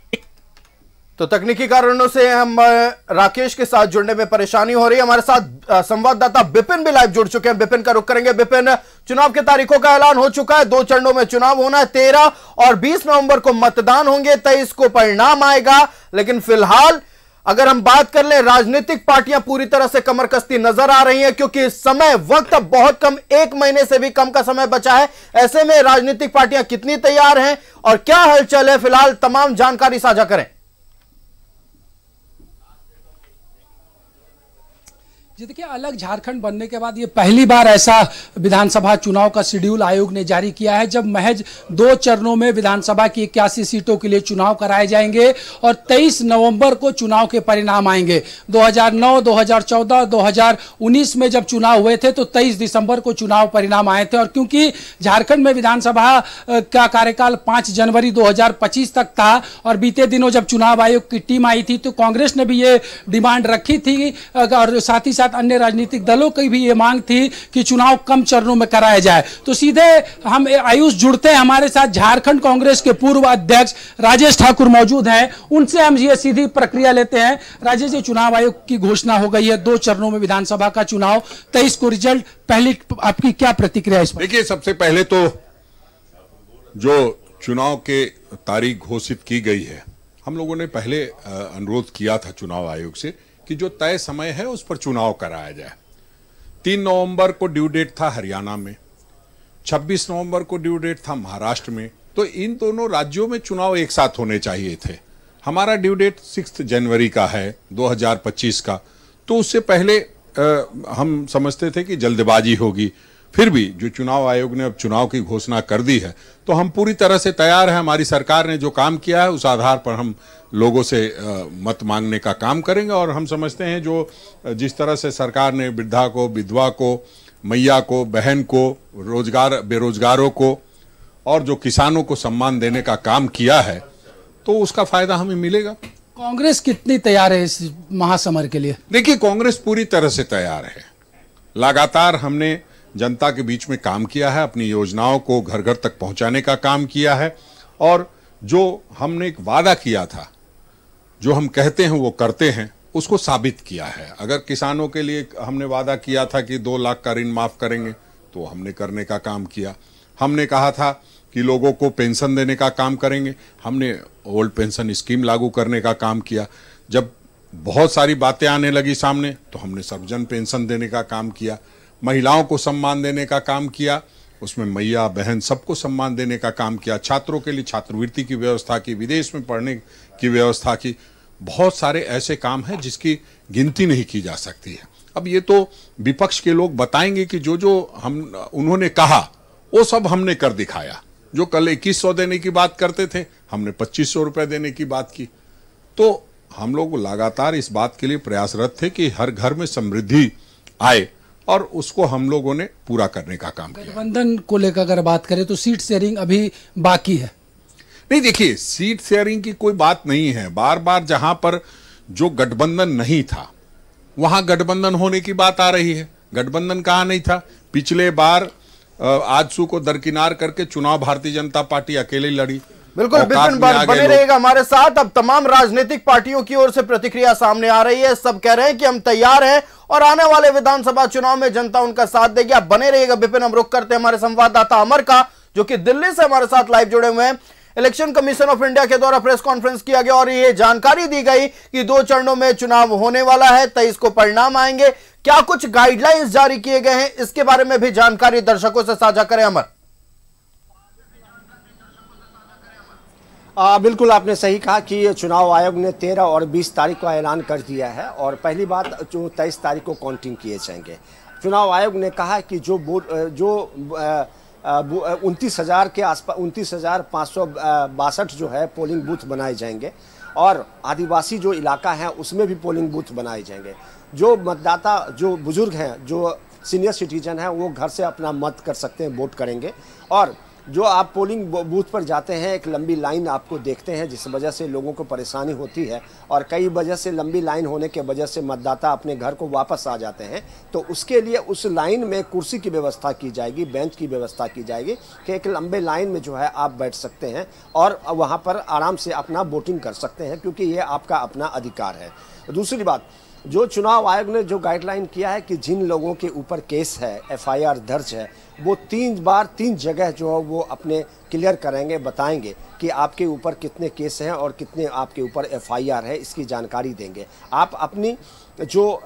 तो तकनीकी कारणों से हम राकेश के साथ जुड़ने में परेशानी हो रही है। हमारे साथ संवाददाता बिपिन भी लाइव जुड़ चुके हैं, बिपिन का रुख करेंगे। बिपिन, चुनाव की तारीखों का ऐलान हो चुका है, 2 चरणों में चुनाव होना है, 13 और 20 नवंबर को मतदान होंगे, 23 को परिणाम आएगा। लेकिन फिलहाल अगर हम बात कर लें, राजनीतिक पार्टियां पूरी तरह से कमर कसती नजर आ रही हैं क्योंकि समय वक्त बहुत कम, 1 महीने से भी कम का समय बचा है। ऐसे में राजनीतिक पार्टियां कितनी तैयार हैं और क्या हलचल है, फिलहाल तमाम जानकारी साझा करें। जी देखिए, अलग झारखंड बनने के बाद ये पहली बार ऐसा विधानसभा चुनाव का शेड्यूल आयोग ने जारी किया है जब महज 2 चरणों में विधानसभा की 81 सीटों के लिए चुनाव कराए जाएंगे और 23 नवंबर को चुनाव के परिणाम आएंगे। 2009, 2014, 2019 में जब चुनाव हुए थे तो 23 दिसंबर को चुनाव परिणाम आए थे। और क्योंकि झारखंड में विधानसभा का कार्यकाल 5 जनवरी 2025 तक था और बीते दिनों जब चुनाव आयोग की टीम आई थी तो कांग्रेस ने भी ये डिमांड रखी थी और साथ ही साथ अन्य राजनीतिक दलों की भी ये मांग थी कि चुनाव कम चरणों में कराया जाए। तो सीधे हम आयुष जुड़ते हैं, हमारे साथ झारखंड कांग्रेस के पूर्व अध्यक्ष राजेश ठाकुर मौजूद हैं, उनसे हम ये सीधी प्रक्रिया लेते हैं। राजेश जी, चुनाव आयोग की घोषणा हो गई है, 2 चरणों में विधानसभा का चुनाव, 23 को रिजल्ट, पहली आपकी क्या प्रतिक्रिया इस पर? देखिए, सबसे पहले तो जो चुनाव के तारीख घोषित की गई है, हम लोगों ने पहले अनुरोध किया था चुनाव आयोग से कि जो तय समय है उस पर चुनाव कराया जाए। 3 नवंबर को ड्यू डेट था हरियाणा में, 26 नवंबर को ड्यू डेट था महाराष्ट्र में। तो इन दोनों राज्यों में चुनाव एक साथ होने चाहिए थे। हमारा ड्यू डेट 6 जनवरी का है 2025 का, तो उससे पहले हम समझते थे कि जल्दबाजी होगी। फिर भी जो चुनाव आयोग ने अब चुनाव की घोषणा कर दी है तो हम पूरी तरह से तैयार हैं। हमारी सरकार ने जो काम किया है उस आधार पर हम लोगों से मत मांगने का काम करेंगे। और हम समझते हैं जो जिस तरह से सरकार ने वृद्धा को, विधवा को, मैया को, बहन को, बेरोजगारों को और जो किसानों को सम्मान देने का काम किया है तो उसका फायदा हमें मिलेगा। कांग्रेस कितनी तैयार है इस महासमर के लिए? देखिए, कांग्रेस पूरी तरह से तैयार है। लगातार हमने जनता के बीच में काम किया है, अपनी योजनाओं को घर घर तक पहुंचाने का काम किया है और जो हमने एक वादा किया था, जो हम कहते हैं वो करते हैं, उसको साबित किया है। अगर किसानों के लिए हमने वादा किया था कि 2 लाख का ऋण माफ करेंगे तो हमने करने का काम किया। हमने कहा था कि लोगों को पेंशन देने का काम करेंगे, हमने ओल्ड पेंशन स्कीम लागू करने का काम किया। जब बहुत सारी बातें आने लगी सामने, तो हमने सर्वजन पेंशन देने का काम किया, महिलाओं को सम्मान देने का काम किया, उसमें मैया बहन सबको सम्मान देने का काम किया, छात्रों के लिए छात्रवृत्ति की व्यवस्था की, विदेश में पढ़ने की व्यवस्था की। बहुत सारे ऐसे काम हैं जिसकी गिनती नहीं की जा सकती है। अब ये तो विपक्ष के लोग बताएंगे कि जो जो उन्होंने कहा वो सब हमने कर दिखाया। जो कल 2100 देने की बात करते थे, हमने 2500 रुपए देने की बात की। तो हम लोग लगातार इस बात के लिए प्रयासरत थे कि हर घर में समृद्धि आए, और उसको हम लोगों ने पूरा करने का काम किया। गठबंधन को लेकर अगर बात करें तो सीट शेयरिंग अभी बाकी है। नहीं, देखिए, सीट शेयरिंग की कोई बात नहीं है। बार बार जहां पर जो गठबंधन नहीं था वहां गठबंधन होने की बात आ रही है। गठबंधन कहां नहीं था? पिछले बार आजसू को दरकिनार करके चुनाव भारतीय जनता पार्टी अकेले लड़ी। बिल्कुल, बिपिन बने रहेगा हमारे साथ। अब तमाम राजनीतिक पार्टियों की ओर से प्रतिक्रिया सामने आ रही है। सब कह रहे हैं कि हम तैयार हैं और आने वाले विधानसभा चुनाव में जनता उनका साथ देगी। आप बने रहिएगा बिपिन। हम रुख करते हैं हमारे संवाददाता अमर का, जो कि दिल्ली से हमारे साथ लाइव जुड़े हुए हैं। इलेक्शन कमीशन ऑफ इंडिया के द्वारा प्रेस कॉन्फ्रेंस किया गया और ये जानकारी दी गई कि 2 चरणों में चुनाव होने वाला है, 23 को परिणाम आएंगे। क्या कुछ गाइडलाइंस जारी किए गए हैं, इसके बारे में भी जानकारी दर्शकों से साझा करें अमर। बिल्कुल, आपने सही कहा कि चुनाव आयोग ने 13 और 20 तारीख को ऐलान कर दिया है, और पहली बात जो 23 तारीख को काउंटिंग किए जाएंगे। चुनाव आयोग ने कहा कि जो 29,000 के आसपास 29,562 जो है पोलिंग बूथ बनाए जाएंगे, और आदिवासी जो इलाका है उसमें भी पोलिंग बूथ बनाए जाएंगे। जो मतदाता, जो बुजुर्ग हैं, जो सीनियर सिटीजन हैं, वो घर से अपना मत कर सकते हैं, वोट करेंगे। और जो आप पोलिंग बूथ पर जाते हैं, एक लंबी लाइन आपको देखते हैं, जिस वजह से लोगों को परेशानी होती है, और कई वजह से लंबी लाइन होने के वजह से मतदाता अपने घर को वापस आ जाते हैं। तो उसके लिए उस लाइन में कुर्सी की व्यवस्था की जाएगी, बेंच की व्यवस्था की जाएगी कि एक लंबे लाइन में जो है आप बैठ सकते हैं और वहाँ पर आराम से अपना वोटिंग कर सकते हैं, क्योंकि ये आपका अपना अधिकार है। दूसरी बात, जो चुनाव आयोग ने जो गाइडलाइन किया है कि जिन लोगों के ऊपर केस है, FIR दर्ज है, वो 3 जगह जो है वो अपने क्लियर करेंगे, बताएंगे कि आपके ऊपर कितने केस हैं और कितने आपके ऊपर FIR है, इसकी जानकारी देंगे। आप अपनी जो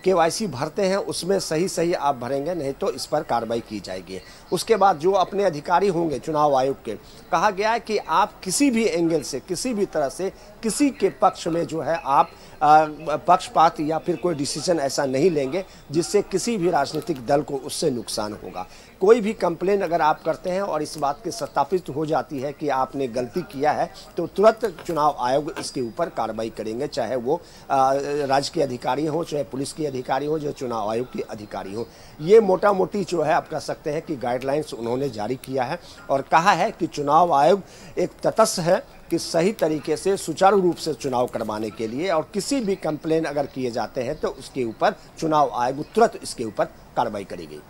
KYC भरते हैं उसमें सही आप भरेंगे, नहीं तो इस पर कार्रवाई की जाएगी। उसके बाद जो अपने अधिकारी होंगे चुनाव आयोग के, कहा गया है कि आप किसी भी एंगल से, किसी भी तरह से किसी के पक्ष में जो है आप पक्षपात या फिर कोई डिसीजन ऐसा नहीं लेंगे जिससे किसी भी राजनीतिक दल को उससे नुकसान होगा। कोई भी कंप्लेन अगर आप करते हैं और इस बात के सत्यापित हो जाती है कि आपने गलती किया है, तो तुरंत चुनाव आयोग इसके ऊपर कार्रवाई करेंगे, चाहे वो राज्य के अधिकारी हो, चाहे पुलिस के अधिकारी हो, जो चुनाव आयोग के अधिकारी हो। ये मोटा मोटी जो है आप कह सकते हैं कि गाइडलाइंस उन्होंने जारी किया है, और कहा है कि चुनाव आयोग एक तटस्थ है कि सही तरीके से सुचारू रूप से चुनाव करवाने के लिए, और किसी भी कंप्लेन अगर किए जाते हैं तो उसके ऊपर चुनाव आयोग तुरंत इसके ऊपर कार्रवाई करेगी।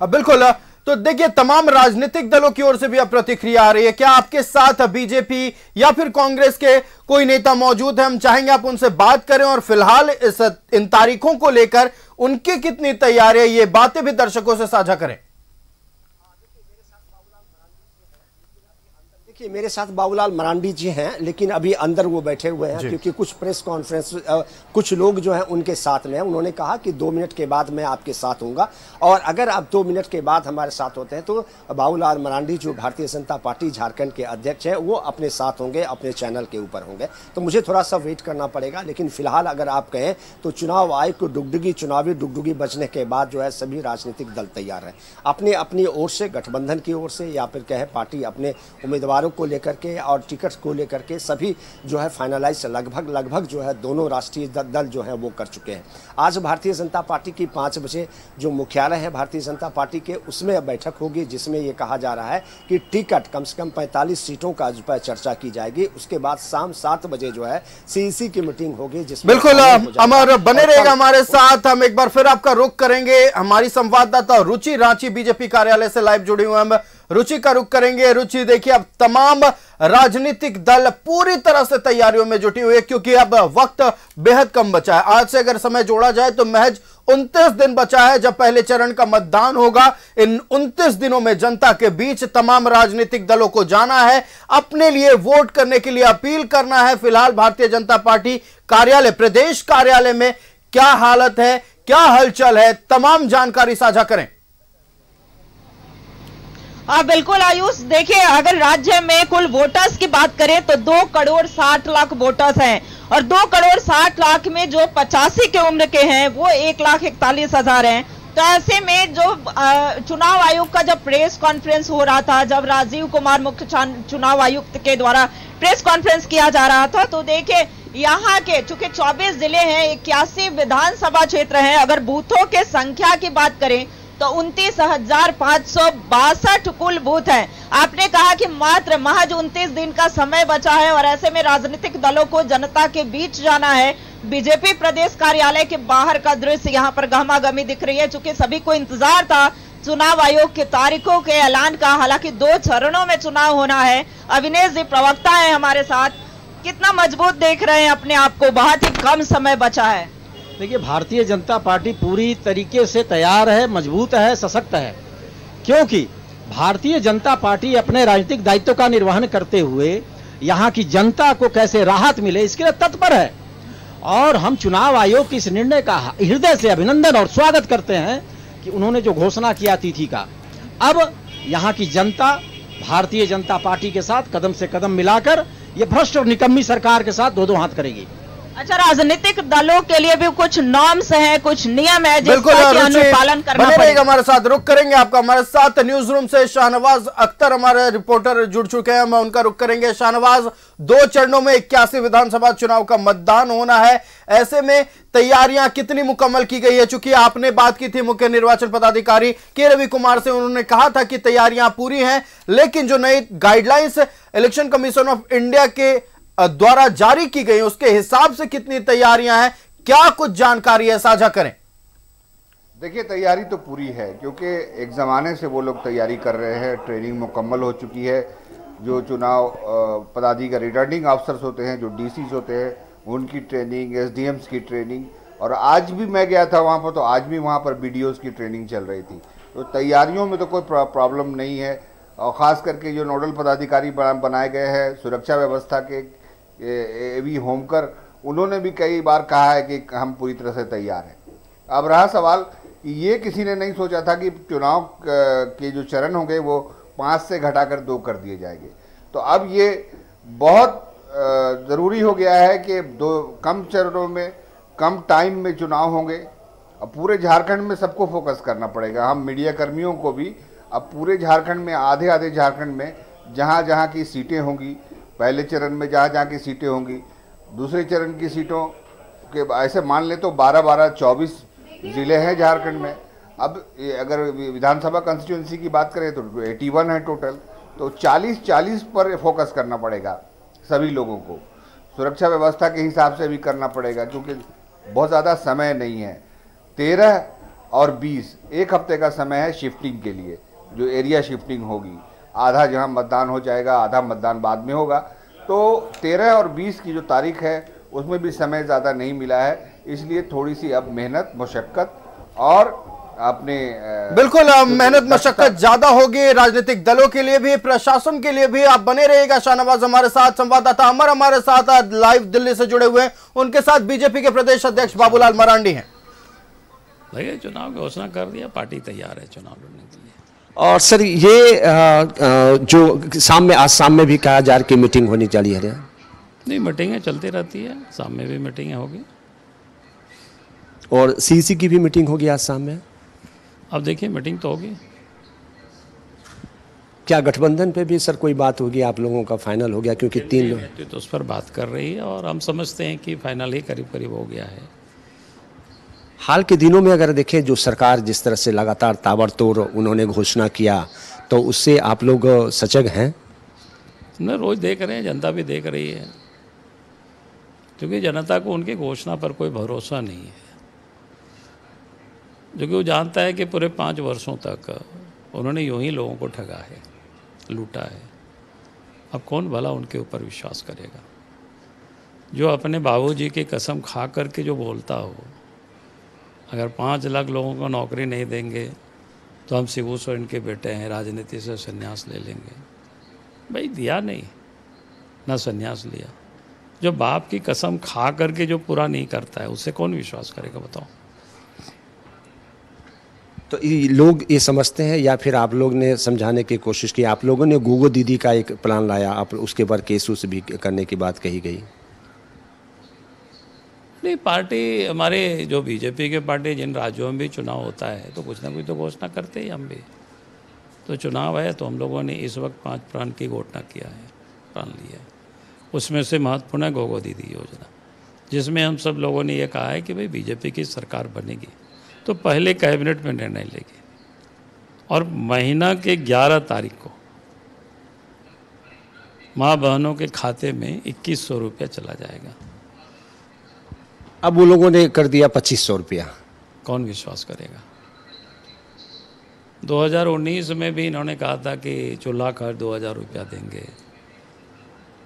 बिल्कुल, तो देखिए तमाम राजनीतिक दलों की ओर से भी अब प्रतिक्रिया आ रही है। क्या आपके साथ बीजेपी या फिर कांग्रेस के कोई नेता मौजूद है? हम चाहेंगे आप उनसे बात करें, और फिलहाल इन तारीखों को लेकर उनकी कितनी तैयारी है, ये बातें भी दर्शकों से साझा करें। देखिए, मेरे साथ बाबूलाल मरांडी जी हैं, लेकिन अभी अंदर वो बैठे हुए हैं, क्योंकि कुछ प्रेस कॉन्फ्रेंस कुछ लोग जो हैं उनके साथ में हैं। उन्होंने कहा कि 2 मिनट के बाद मैं आपके साथ होऊंगा, और अगर आप 2 मिनट के बाद हमारे साथ होते हैं तो बाबूलाल मरांडी जो भारतीय जनता पार्टी झारखंड के अध्यक्ष हैं, वो अपने साथ होंगे, अपने चैनल के ऊपर होंगे। तो मुझे थोड़ा सा वेट करना पड़ेगा, लेकिन फिलहाल अगर आप कहें तो चुनाव आयोग को चुनावी डुगडुगी बचने के बाद जो है सभी राजनीतिक दल तैयार है, अपनी ओर से, गठबंधन की ओर से, या फिर कहे पार्टी अपने उम्मीदवार को लेकर के और टिकट को लेकर के सभी जो है फाइनलाइज लगभग जो है दोनों राष्ट्रीय दल जो है वो कर चुके हैं। आज भारतीय जनता पार्टी की 5 बजे जो मुख्यालय है भारतीय जनता पार्टी के, उसमें बैठक होगी, जिसमें ये कहा जा रहा है कि टिकट कम से कम 45 सीटों का पर चर्चा की जाएगी। उसके बाद शाम 7 बजे जो है CEC की मीटिंग होगी, जिसमें बिल्कुल अमर बने रहेगा हमारे साथ। हम एक बार फिर आपका रुख करेंगे, हमारी संवाददाता रुचि रांची बीजेपी कार्यालय से लाइव जुड़ी हुई हम रुचि का रुख करेंगे। रुचि, देखिए अब तमाम राजनीतिक दल पूरी तरह से तैयारियों में जुटी हुई है, क्योंकि अब वक्त बेहद कम बचा है। आज से अगर समय जोड़ा जाए तो महज 29 दिन बचा है जब पहले चरण का मतदान होगा। इन 29 दिनों में जनता के बीच तमाम राजनीतिक दलों को जाना है, अपने लिए वोट करने के लिए अपील करना है। फिलहाल भारतीय जनता पार्टी कार्यालय, प्रदेश कार्यालय में क्या हालत है, क्या हलचल है, तमाम जानकारी साझा करें। हाँ बिल्कुल आयुष, देखिए अगर राज्य में कुल वोटर्स की बात करें तो 2 करोड़ 60 लाख वोटर्स हैं, और 2 करोड़ 60 लाख में जो 85 के उम्र के हैं वो 1,41,000 हैं। तो ऐसे में जो चुनाव आयोग का जब प्रेस कॉन्फ्रेंस हो रहा था, जब राजीव कुमार मुख्य चुनाव आयुक्त के द्वारा प्रेस कॉन्फ्रेंस किया जा रहा था, तो देखिए यहाँ के चूंकि 24 जिले हैं, 81 विधानसभा क्षेत्र हैं, अगर बूथों के संख्या की बात करें तो 29,562 कुल बूथ हैं। आपने कहा कि मात्र महज 29 दिन का समय बचा है, और ऐसे में राजनीतिक दलों को जनता के बीच जाना है। बीजेपी प्रदेश कार्यालय के बाहर का दृश्य यहाँ पर गहमागहमी दिख रही है, चूंकि सभी को इंतजार था चुनाव आयोग के तारीखों के ऐलान का। हालांकि 2 चरणों में चुनाव होना है। अविनेश जी प्रवक्ता है हमारे साथ, कितना मजबूत देख रहे हैं अपने आप को, बहुत ही कम समय बचा है। देखिए, भारतीय जनता पार्टी पूरी तरीके से तैयार है, मजबूत है, सशक्त है, क्योंकि भारतीय जनता पार्टी अपने राजनीतिक दायित्व का निर्वहन करते हुए यहाँ की जनता को कैसे राहत मिले इसके लिए तत्पर है। और हम चुनाव आयोग के इस निर्णय का हृदय से अभिनंदन और स्वागत करते हैं कि उन्होंने जो घोषणा किया तिथि का, अब यहाँ की जनता भारतीय जनता पार्टी के साथ कदम से कदम मिलाकर ये भ्रष्ट और निकम्मी सरकार के साथ दो हाथ करेगी। अच्छा, राजनीतिक दलों के लिए भी कुछ नॉर्म्स हैं, कुछ नियम है जिसका अनुपालन करना पड़ेगा। हमारे साथ रुक करेंगे आपका। हमारे साथ न्यूज रूम से शाहनवाज अख्तर हमारे रिपोर्टर जुड़ चुके हैं, हम उनका रुक करेंगे। शाहनवाज, 2 चरणों में 81 विधानसभा चुनाव का मतदान होना है, ऐसे में तैयारियां कितनी मुकम्मल की गई है? चूंकि आपने बात की थी मुख्य निर्वाचन पदाधिकारी के रवि कुमार से, उन्होंने कहा था कि तैयारियां पूरी हैं, लेकिन जो नई guidelines election commission of India के द्वारा जारी की गई उसके हिसाब से कितनी तैयारियां हैं, क्या कुछ जानकारी है, साझा करें। देखिए, तैयारी तो पूरी है, क्योंकि एक ज़माने से वो लोग तैयारी कर रहे हैं, ट्रेनिंग मुकम्मल हो चुकी है। जो चुनाव पदाधिकारी रिटर्निंग अफसर्स होते हैं, जो डीसीज होते हैं, उनकी ट्रेनिंग, एसडीएम्स की ट्रेनिंग, और आज भी मैं गया था वहाँ पर, तो आज भी वहाँ पर बीडीओज की ट्रेनिंग चल रही थी। तो तैयारियों में तो कोई प्रॉब्लम नहीं है। और ख़ास करके जो नोडल पदाधिकारी बनाए गए हैं सुरक्षा व्यवस्था के एवी होमकर, उन्होंने भी कई बार कहा है कि हम पूरी तरह से तैयार हैं। अब रहा सवाल, ये किसी ने नहीं सोचा था कि चुनाव के जो चरण होंगे वो 5 से घटाकर 2 कर दिए जाएंगे। तो अब ये बहुत ज़रूरी हो गया है कि 2 कम चरणों में कम टाइम में चुनाव होंगे। अब पूरे झारखंड में सबको फोकस करना पड़ेगा। हम मीडिया कर्मियों को भी अब पूरे झारखंड में, आधे आधे झारखंड में जहाँ जहाँ की सीटें होंगी, पहले चरण में जहाँ जहाँ की सीटें होंगी, दूसरे चरण की सीटों के ऐसे मान ले तो 12-12, 24 ज़िले हैं झारखंड में। अब अगर विधानसभा कंस्टिट्यूंसी की बात करें तो 81 है टोटल, तो 40 पर फोकस करना पड़ेगा सभी लोगों को। सुरक्षा व्यवस्था के हिसाब से भी करना पड़ेगा, क्योंकि बहुत ज़्यादा समय नहीं है। 13 और 20 एक हफ्ते का समय है शिफ्टिंग के लिए, जो एरिया शिफ्टिंग होगी। आधा जहां मतदान हो जाएगा, आधा मतदान बाद में होगा। तो 13 और 20 की जो तारीख है उसमें भी समय ज़्यादा नहीं मिला है, इसलिए थोड़ी सी अब मेहनत, मशक्क़त और अपने बिल्कुल मेहनत मशक्क़त ज़्यादा होगी राजनीतिक दलों के लिए भी, प्रशासन के लिए भी। आप बने रहिएगा। शाहनवाज हमारे साथ, संवाददाता अमर हमारे साथ लाइव दिल्ली से जुड़े हुए हैं, उनके साथ बीजेपी के प्रदेश अध्यक्ष बाबूलाल मरांडी हैं। भैया, चुनाव की घोषणा कर दिया, पार्टी तैयार है चुनाव लड़ने के लिए। और सर, ये जो आज शाम में भी कहा जा रहा कि मीटिंग होनी चाहिए है। नहीं, मीटिंगें चलती रहती है, शाम में भी मीटिंगें होगी, और सीसी की भी मीटिंग होगी आज शाम में। अब देखिए, मीटिंग तो होगी। क्या गठबंधन पे भी सर कोई बात होगी? आप लोगों का फाइनल हो गया, क्योंकि 3 लोग तो उस पर बात कर रही है, और हम समझते हैं कि फाइनल ही करीब करीब हो गया है। हाल के दिनों में अगर देखें, जो सरकार जिस तरह से लगातार ताबड़तोड़ उन्होंने घोषणा किया, तो उससे आप लोग सजग हैं? न, रोज देख रहे हैं, जनता भी देख रही है, क्योंकि जनता को उनकी घोषणा पर कोई भरोसा नहीं है, जो कि वो जानता है कि पूरे 5 वर्षों तक उन्होंने यूं ही लोगों को ठगा है। लूटा है। अब कौन भला उनके ऊपर विश्वास करेगा? जो अपने बाबूजी की कसम खा करके जो बोलता हो, अगर 5 लाख लोगों को नौकरी नहीं देंगे तो हम शिबू सोरेन के बेटे हैं, राजनीति से संन्यास ले लेंगे। भाई दिया नहीं ना संन्यास लिया। जो बाप की कसम खा करके जो पूरा नहीं करता है उससे कौन विश्वास करेगा बताओ? तो लोग ये समझते हैं या फिर आप लोग ने समझाने की कोशिश की? आप लोगों ने गोगो दीदी का एक प्लान लाया, आप उसके ऊपर केस उस भी करने की बात कही गई। नहीं, पार्टी हमारे जो बीजेपी के पार्टी जिन राज्यों में भी चुनाव होता है तो कुछ ना कुछ तो घोषणा करते ही हम भी। तो चुनाव है तो हम लोगों ने इस वक्त 5 प्लान की घोषणा किया है, प्लान लिया है। उसमें से महत्वपूर्ण है गोगो दीदी योजना, जिसमें हम सब लोगों ने ये कहा है कि भाई बीजेपी की सरकार बनेगी तो पहले कैबिनेट में निर्णय लेगी और महीना के 11 तारीख को माँ बहनों के खाते में 2100 रुपया चला जाएगा। अब वो लोगों ने कर दिया 2500 रुपया। कौन विश्वास करेगा? 2019 में भी इन्होंने कहा था कि चूल्हा खर्च 2000 रुपया देंगे,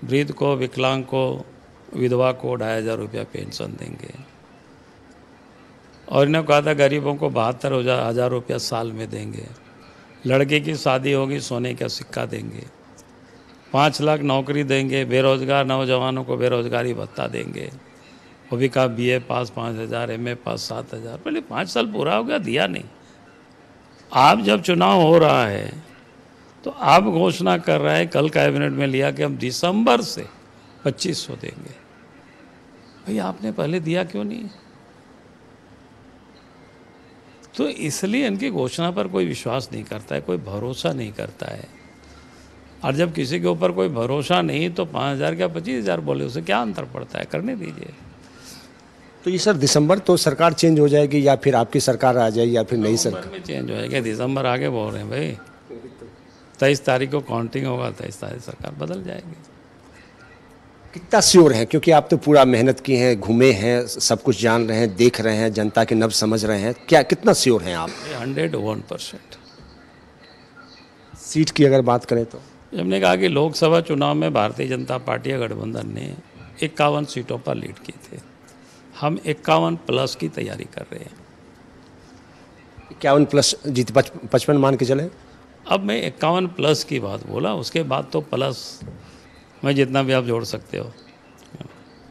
वृद्ध को, विकलांग को, विधवा को 2500 रुपया पेंशन देंगे, और इन्होंने कहा था गरीबों को 72,000 रुपया साल में देंगे, लड़के की शादी होगी सोने का सिक्का देंगे, 5 लाख नौकरी देंगे, बेरोजगार नौजवानों को बेरोजगारी भत्ता देंगे। वो भी कहा BA पास 5000, MA पास 7000। पहले 5 साल पूरा हो गया, दिया नहीं। आप जब चुनाव हो रहा है तो आप घोषणा कर रहे हैं, कल कैबिनेट में लिया कि हम दिसंबर से 2500 देंगे। भाई आपने पहले दिया क्यों नहीं? तो इसलिए इनकी घोषणा पर कोई विश्वास नहीं करता है, कोई भरोसा नहीं करता है। और जब किसी के ऊपर कोई भरोसा नहीं तो 5000 क्या 25,000 बोले, उसे क्या अंतर पड़ता है? करने दीजिए। तो ये सर दिसंबर तो सरकार चेंज हो जाएगी या फिर आपकी सरकार आ जाएगी या फिर नई सरकार में चेंज हो जाएगी? दिसंबर आगे बोल रहे हैं भाई, 23 तारीख को काउंटिंग होगा, 23 तारीख सरकार बदल जाएगी। कितना श्योर है? क्योंकि आप तो पूरा मेहनत की हैं, घूमे हैं, सब कुछ जान रहे हैं, देख रहे हैं, जनता के नब्ज समझ रहे हैं, क्या कितना श्योर हैं आप? 101%। सीट की अगर बात करें तो हमने कहा कि लोकसभा चुनाव में भारतीय जनता पार्टी या गठबंधन ने 51 सीटों पर लीड की थे। हम 51+ की तैयारी कर रहे हैं। 51+ जीत 55 मान के चले। अब मैं 51+ की बात बोला, उसके बाद तो प्लस मैं जितना भी आप जोड़ सकते हो।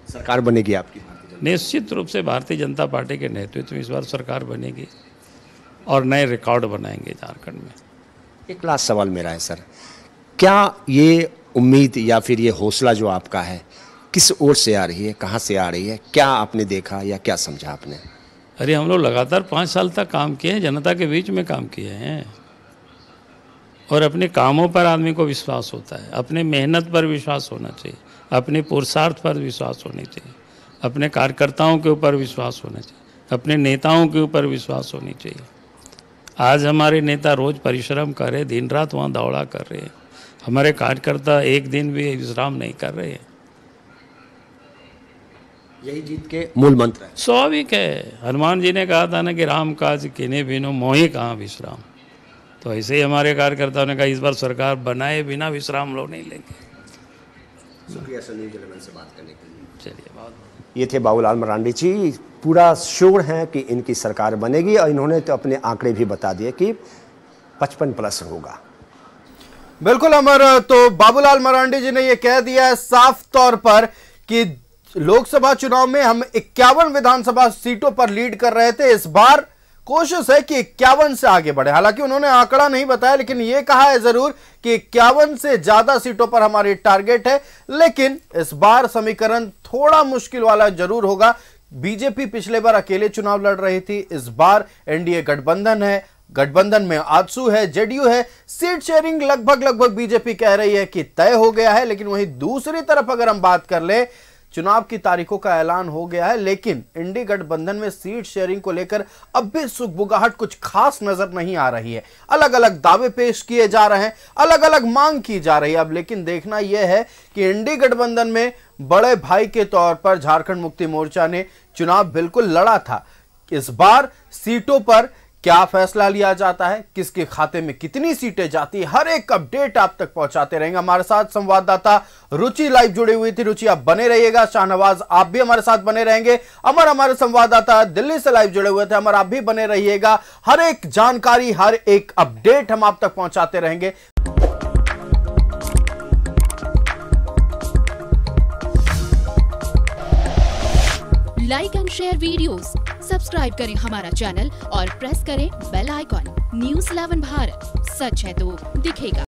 सरकार बनेगी आपकी? निश्चित रूप से भारतीय जनता पार्टी के नेतृत्व में इस बार सरकार बनेगी और नए रिकॉर्ड बनाएंगे झारखंड में। एक लास्ट सवाल मेरा है सर, क्या ये उम्मीद या फिर ये हौसला जो आपका है किस ओर से आ रही है, कहाँ से आ रही है? क्या आपने देखा या क्या समझा आपने? अरे हम लोग लगातार 5 साल तक काम किए हैं, जनता के बीच में काम किए हैं, और अपने कामों पर आदमी को विश्वास होता है, अपने मेहनत पर विश्वास होना चाहिए, अपने पुरुषार्थ पर विश्वास होनी चाहिए, अपने कार्यकर्ताओं के ऊपर विश्वास होना चाहिए, अपने नेताओं के ऊपर विश्वास होनी चाहिए। आज हमारे नेता रोज परिश्रम कर रहे, दिन रात वहाँ दौड़ा कर रहे हैं, हमारे कार्यकर्ता एक दिन भी विश्राम नहीं कर रहे हैं। यही जीत के मूल मंत्र है। स्वाभाविक है, हनुमान जी ने कहा था ना कि राम काज किने बिनु मोहि कहाँ विश्राम। तो ऐसे ही हमारे कार्यकर्ताओं ने कहा इस बार सरकार बनाए बिना विश्राम लोग नहीं लेंगे। शुक्रिया सर न्यूज़ 11 से बात करने के लिए। चलिए, बहुत ये थे बाबूलाल मरांडी जी, पूरा श्योर हैं कि इनकी सरकार बनेगी और इन्होंने तो अपने आंकड़े भी बता दिए कि 55+ होगा। बिल्कुल अमर, तो बाबूलाल मरांडी जी ने यह कह दिया है साफ तौर पर कि लोकसभा चुनाव में हम 51 विधानसभा सीटों पर लीड कर रहे थे, इस बार कोशिश है कि 51 से आगे बढ़े। हालांकि उन्होंने आंकड़ा नहीं बताया, लेकिन यह कहा है जरूर कि 51 से ज्यादा सीटों पर हमारी टारगेट है। लेकिन इस बार समीकरण थोड़ा मुश्किल वाला जरूर होगा। बीजेपी पिछले बार अकेले चुनाव लड़ रही थी, इस बार एनडीए गठबंधन है, गठबंधन में आजसू है, जेडीयू है। सीट शेयरिंग लगभग बीजेपी कह रही है कि तय हो गया है, लेकिन वहीं दूसरी तरफ अगर हम बात कर ले, चुनाव की तारीखों का ऐलान हो गया है, लेकिन इंडी गठबंधन में सीट शेयरिंग को लेकर अब भी सुगबुगाहट कुछ खास नजर नहीं आ रही है। अलग अलग दावे पेश किए जा रहे हैं, अलग अलग मांग की जा रही है। अब लेकिन देखना यह है कि इंडी गठबंधन में बड़े भाई के तौर पर झारखंड मुक्ति मोर्चा ने चुनाव बिल्कुल लड़ा था, इस बार सीटों पर क्या फैसला लिया जाता है, किसके खाते में कितनी सीटें जाती है, हर एक अपडेट आप तक पहुंचाते रहेंगे। हमारे साथ संवाददाता रुचि लाइव जुड़ी हुई थी। रुचि, आप बने रहिएगा। शाहनवाज, आप भी हमारे साथ बने रहेंगे। अमर, हमारे संवाददाता दिल्ली से लाइव जुड़े हुए थे। अमर, आप भी बने रहिएगा। हर एक जानकारी, हर एक अपडेट हम आप तक पहुंचाते रहेंगे। Like and share videos, subscribe करें हमारा चैनल और प्रेस करें बेल आइकॉन। न्यूज़ 11 भारत, सच है तो दिखेगा।